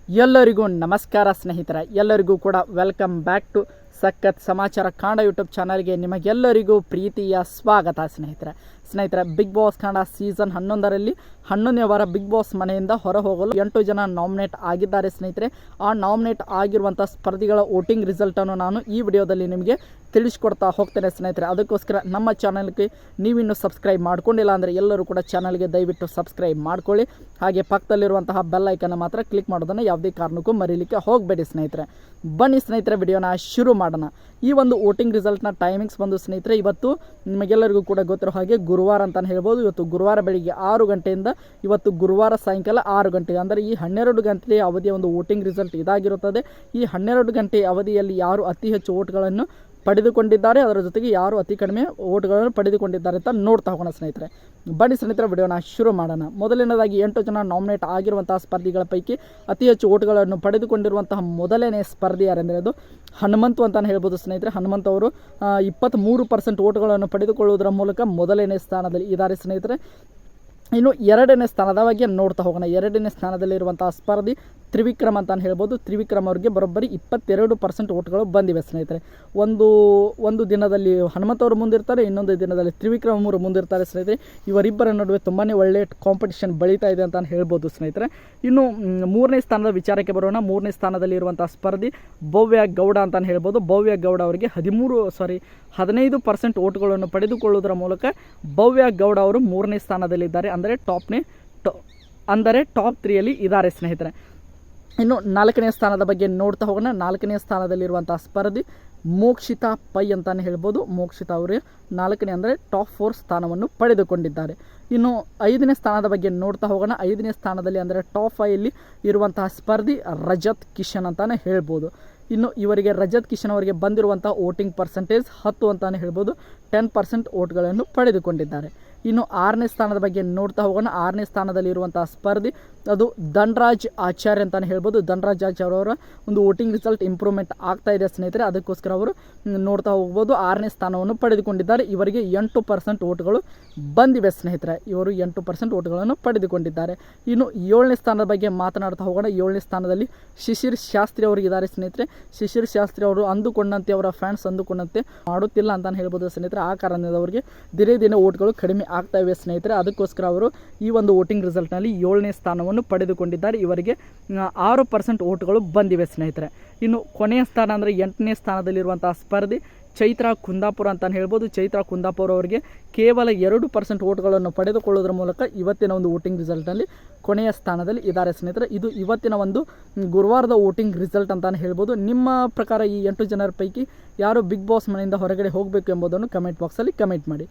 ಎಲ್ಲರಿಗೂ ನಮಸ್ಕಾರ ಸ್ನೇಹಿತರೆ, ಎಲ್ಲರಿಗೂ ಕೂಡ ವೆಲ್ಕಮ್ ಬ್ಯಾಕ್ ಟು ಸಖತ್ ಸಮಾಚಾರ ಕನ್ನಡ ಯೂಟ್ಯೂಬ್ ಚಾನಲ್ಗೆ ನಿಮಗೆಲ್ಲರಿಗೂ ಪ್ರೀತಿಯ ಸ್ವಾಗತ. ಸ್ನೇಹಿತರೆ ಬಿಗ್ ಬಾಸ್ ಕನ್ನಡ ಸೀಸನ್ 11ರಲ್ಲಿ 11ನೇ ವಾರ ಬಿಗ್ ಬಾಸ್ ಮನೆಯಿಂದ ಹೊರ ಹೋಗಲು 8 ಜನ ನಾಮಿನೇಟ್ ಆಗಿದ್ದಾರೆ. ಸ್ನೇಹಿತರೆ, ಆ ನಾಮಿನೇಟ್ ಆಗಿರುವಂಥ ಸ್ಪರ್ಧಿಗಳ ವೋಟಿಂಗ್ ರಿಸಲ್ಟನ್ನು ನಾನು ಈ ವಿಡಿಯೋದಲ್ಲಿ ನಿಮಗೆ ತಿಳಿಸ್ಕೊಡ್ತಾ ಹೋಗ್ತೇನೆ. ಸ್ನೇಹಿತರೆ, ಅದಕ್ಕೋಸ್ಕರ ನಮ್ಮ ಚಾನಲ್ಗೆ ನೀವಿನ್ನೂ ಸಬ್ಸ್ಕ್ರೈಬ್ ಮಾಡ್ಕೊಂಡಿಲ್ಲ ಅಂದರೆ ಎಲ್ಲರೂ ಕೂಡ ಚಾನಲ್ಗೆ ದಯವಿಟ್ಟು ಸಬ್ಸ್ಕ್ರೈಬ್ ಮಾಡ್ಕೊಳ್ಳಿ. ಹಾಗೆ ಪಕ್ಕದಲ್ಲಿರುವಂತಹ ಬೆಲ್ ಐಕನ್ನು ಮಾತ್ರ ಕ್ಲಿಕ್ ಮಾಡೋದನ್ನು ಯಾವುದೇ ಕಾರಣಕ್ಕೂ ಮರೀಲಿಕ್ಕೆ ಹೋಗಬೇಡಿ. ಸ್ನೇಹಿತರೆ, ಬನ್ನಿ ಸ್ನೇಹಿತರೆ ವಿಡಿಯೋನ ಶುರು ಮಾಡೋಣ. ಈ ಒಂದು ವೋಟಿಂಗ್ ರಿಸಲ್ಟ್ನ ಟೈಮಿಂಗ್ಸ್ ಬಂದು ಸ್ನೇಹಿತರೆ, ಇವತ್ತು ನಿಮಗೆಲ್ಲರಿಗೂ ಕೂಡ ಗೊತ್ತಿರೋ ಹಾಗೆ ಗುರುವಾರ ಅಂತಲೇ ಹೇಳ್ಬೋದು. ಇವತ್ತು ಗುರುವಾರ ಬೆಳಿಗ್ಗೆ 6 ಗಂಟೆಯಿಂದ ಇವತ್ತು ಗುರುವಾರ ಸಾಯಂಕಾಲ 6 ಗಂಟೆಗೆ, ಅಂದರೆ ಈ 12 ಗಂಟೆಯ ಅವಧಿಯ ಒಂದು ವೋಟಿಂಗ್ ರಿಸಲ್ಟ್ ಇದಾಗಿರುತ್ತದೆ. ಈ 12 ಗಂಟೆ ಅವಧಿಯಲ್ಲಿ ಯಾರು ಅತಿ ಹೆಚ್ಚು ವೋಟ್ಗಳನ್ನು ಪಡೆದುಕೊಂಡಿದ್ದಾರೆ, ಅದರ ಜೊತೆಗೆ ಯಾರು ಅತಿ ಕಡಿಮೆ ವೋಟ್ಗಳನ್ನು ಪಡೆದುಕೊಂಡಿದ್ದಾರೆ ಅಂತ ನೋಡ್ತಾ ಹೋಗೋಣ. ಸ್ನೇಹಿತರೆ, ಬನ್ನಿ ಸ್ನೇಹಿತರೆ ವಿಡಿಯೋನ ಶುರು ಮಾಡೋಣ. ಮೊದಲನೇದಾಗಿ 8 ಜನ ನಾಮಿನೇಟ್ ಆಗಿರುವಂತಹ ಸ್ಪರ್ಧಿಗಳ ಪೈಕಿ ಅತಿ ಹೆಚ್ಚು ವೋಟ್ಗಳನ್ನು ಪಡೆದುಕೊಂಡಿರುವಂತಹ ಮೊದಲನೇ ಸ್ಪರ್ಧಿ ಯಾರೆಂದರೆ ಅದು ಹನುಮಂತು ಅಂತಲೇ ಹೇಳ್ಬೋದು. ಸ್ನೇಹಿತರೆ, ಹನುಮಂತ್ ಅವರು 23% ವೋಟ್ಗಳನ್ನು ಪಡೆದುಕೊಳ್ಳುವುದರ ಮೂಲಕ ಮೊದಲನೇ ಸ್ಥಾನದಲ್ಲಿ ಇದ್ದಾರೆ. ಸ್ನೇಹಿತರೆ, ಇನ್ನು ಎರಡನೇ ಸ್ಥಾನದ ಬಗ್ಗೆ ನೋಡ್ತಾ ಹೋಗೋಣ. ಎರಡನೇ ಸ್ಥಾನದಲ್ಲಿರುವಂತಹ ಸ್ಪರ್ಧಿ ತ್ರಿವಿಕ್ರಮ್ ಅಂತಲೇ ಹೇಳ್ಬೋದು. ತ್ರಿವಿಕ್ರಮ್ ಅವರಿಗೆ ಬರೋಬ್ಬರಿ 22% ವೋಟ್ಗಳು ಬಂದಿವೆ. ಸ್ನೇಹಿತರೆ, ಒಂದು ದಿನದಲ್ಲಿ ಹನುಮಂತ್ ಅವರು ಮುಂದಿರ್ತಾರೆ, ಇನ್ನೊಂದು ದಿನದಲ್ಲಿ ತ್ರಿವಿಕ್ರಮ್ ಅವರು ಮುಂದಿರ್ತಾರೆ. ಸ್ನೇಹಿತರೆ, ಇವರಿಬ್ಬರ ನಡುವೆ ತುಂಬಾ ಒಳ್ಳೆಯ ಕಾಂಪಿಟೇಷನ್ ಬೆಳೀತಾ ಇದೆ ಅಂತ ಹೇಳ್ಬೋದು. ಸ್ನೇಹಿತರೆ, ಇನ್ನು ಮೂರನೇ ಸ್ಥಾನದ ವಿಚಾರಕ್ಕೆ ಬರೋಣ. ಮೂರನೇ ಸ್ಥಾನದಲ್ಲಿರುವಂಥ ಸ್ಪರ್ಧಿ ಭವ್ಯ ಗೌಡ ಅಂತಲೇ ಹೇಳ್ಬೋದು. ಭವ್ಯ ಗೌಡ ಅವರಿಗೆ 15% ವೋಟ್ಗಳನ್ನು ಪಡೆದುಕೊಳ್ಳುವುದರ ಮೂಲಕ ಭವ್ಯ ಗೌಡ ಅವರು ಮೂರನೇ ಸ್ಥಾನದಲ್ಲಿದ್ದಾರೆ, ಅಂದರೆ ಟಾಪ್ 3ಯಲ್ಲಿ ಇದ್ದಾರೆ. ಸ್ನೇಹಿತರೆ, ಇನ್ನು ನಾಲ್ಕನೇ ಸ್ಥಾನದ ಬಗ್ಗೆ ನೋಡ್ತಾ ಹೋಗೋಣ. ನಾಲ್ಕನೇ ಸ್ಥಾನದಲ್ಲಿರುವಂಥ ಸ್ಪರ್ಧಿ ಮೋಕ್ಷಿತಾ ಪೈ ಅಂತಲೇ ಹೇಳ್ಬೋದು. ಮೋಕ್ಷಿತಾ ಅವರು 4ನೇ ಅಂದರೆ ಟಾಪ್ 4 ಸ್ಥಾನವನ್ನು ಪಡೆದುಕೊಂಡಿದ್ದಾರೆ. ಇನ್ನು 5ನೇ ಸ್ಥಾನದ ಬಗ್ಗೆ ನೋಡ್ತಾ ಹೋಗೋಣ. 5ನೇ ಸ್ಥಾನದಲ್ಲಿ ಅಂದರೆ ಟಾಪ್ 5ಯಲ್ಲಿ ಇರುವಂತಹ ಸ್ಪರ್ಧಿ ರಜತ್ ಕಿಶನ್ ಅಂತಲೇ ಹೇಳ್ಬೋದು. ಇನ್ನು ಇವರಿಗೆ ರಜತ್ ಕಿಶನ್ ಅವರಿಗೆ ಬಂದಿರುವಂಥ ವೋಟಿಂಗ್ ಪರ್ಸೆಂಟೇಜ್ 10 ಅಂತಲೇ ಹೇಳ್ಬೋದು. 10% ವೋಟ್ಗಳನ್ನು ಪಡೆದುಕೊಂಡಿದ್ದಾರೆ. ಇನ್ನು 6ನೇ ಸ್ಥಾನದ ಬಗ್ಗೆ ನೋಡ್ತಾ ಹೋಗೋಣ. 6ನೇ ಸ್ಥಾನದಲ್ಲಿರುವಂಥ ಸ್ಪರ್ಧಿ ಅದು ಧನ್ರಾಜ್ ಆಚಾರ್ಯ ಅಂತಲೇ ಹೇಳ್ಬೋದು. ಧನ್ರಾಜ್ ಆಚಾರ್ಯ ಅವರ ಒಂದು ವೋಟಿಂಗ್ ರಿಸಲ್ಟ್ ಇಂಪ್ರೂವ್ಮೆಂಟ್ ಆಗ್ತಾ ಇದೆ. ಸ್ನೇಹಿತರೆ, ಅದಕ್ಕೋಸ್ಕರ ಅವರು ನೋಡ್ತಾ ಹೋಗ್ಬೋದು 6ನೇ ಸ್ಥಾನವನ್ನು ಪಡೆದುಕೊಂಡಿದ್ದಾರೆ. ಇವರಿಗೆ 8% ವೋಟ್ಗಳು ಬಂದಿವೆ. ಸ್ನೇಹಿತರೆ, ಇವರು 8% ವೋಟ್ಗಳನ್ನು ಪಡೆದುಕೊಂಡಿದ್ದಾರೆ. ಇನ್ನು 7ನೇ ಸ್ಥಾನದ ಬಗ್ಗೆ ಮಾತನಾಡ್ತಾ ಹೋಗೋಣ. 7ನೇ ಸ್ಥಾನದಲ್ಲಿ ಶಿಶಿರ್ ಶಾಸ್ತ್ರಿ ಅವರು ಇದ್ದಾರೆ. ಸ್ನೇಹಿತರೆ, ಶಿಶಿರ್ ಶಾಸ್ತ್ರಿ ಅವರು ಅಂದುಕೊಂಡಂತೆ ಅವರ ಫ್ಯಾನ್ಸ್ ಅಂದುಕೊಂಡಂತೆ ಮಾಡುತ್ತಿಲ್ಲ ಅಂತಲೇ ಹೇಳ್ಬೋದು. ಸ್ನೇಹಿತರೆ, ಆ ಕಾರಣದಿಂದ ಅವರಿಗೆ ದಿನೇ ವೋಟ್ಗಳು ಕಡಿಮೆ ಆಗ್ತಾ ಇವೆ. ಸ್ನೇಹಿತರೆ, ಅದಕ್ಕೋಸ್ಕರ ಅವರು ಈ ಒಂದು ವೋಟಿಂಗ್ ರಿಸಲ್ಟ್ನಲ್ಲಿ 7ನೇ ಸ್ಥಾನವನ್ನು ಪಡೆದುಕೊಂಡಿದ್ದಾರೆ. ಇವರಿಗೆ 6% ವೋಟ್ಗಳು ಬಂದಿವೆ. ಸ್ನೇಹಿತರೆ, ಇನ್ನು ಕೊನೆಯ ಸ್ಥಾನ ಅಂದರೆ 8ನೇ ಸ್ಥಾನದಲ್ಲಿರುವಂತಹ ಸ್ಪರ್ಧಿ ಚೈತ್ರಾ ಕುಂದಾಪುರ ಅಂತಲೇ ಹೇಳ್ಬೋದು. ಚೈತ್ರಾ ಕುಂದಾಪುರ ಅವರಿಗೆ ಕೇವಲ 2% ವೋಟ್ಗಳನ್ನು ಪಡೆದುಕೊಳ್ಳುವುದರ ಮೂಲಕ ಇವತ್ತಿನ ಒಂದು ವೋಟಿಂಗ್ ರಿಸಲ್ಟ್ನಲ್ಲಿ ಕೊನೆಯ ಸ್ಥಾನದಲ್ಲಿ ಇದ್ದಾರೆ. ಸ್ನೇಹಿತರೆ, ಇದು ಇವತ್ತಿನ ಒಂದು ಗುರುವಾರದ ವೋಟಿಂಗ್ ರಿಸಲ್ಟ್ ಅಂತಲೇ ಹೇಳ್ಬೋದು. ನಿಮ್ಮ ಪ್ರಕಾರ ಈ 8 ಜನರ ಪೈಕಿ ಯಾರು ಬಿಗ್ ಬಾಸ್ ಮನೆಯಿಂದ ಹೊರಗಡೆ ಹೋಗಬೇಕು ಎಂಬುದನ್ನು ಕಮೆಂಟ್ ಬಾಕ್ಸಲ್ಲಿ ಕಮೆಂಟ್ ಮಾಡಿ.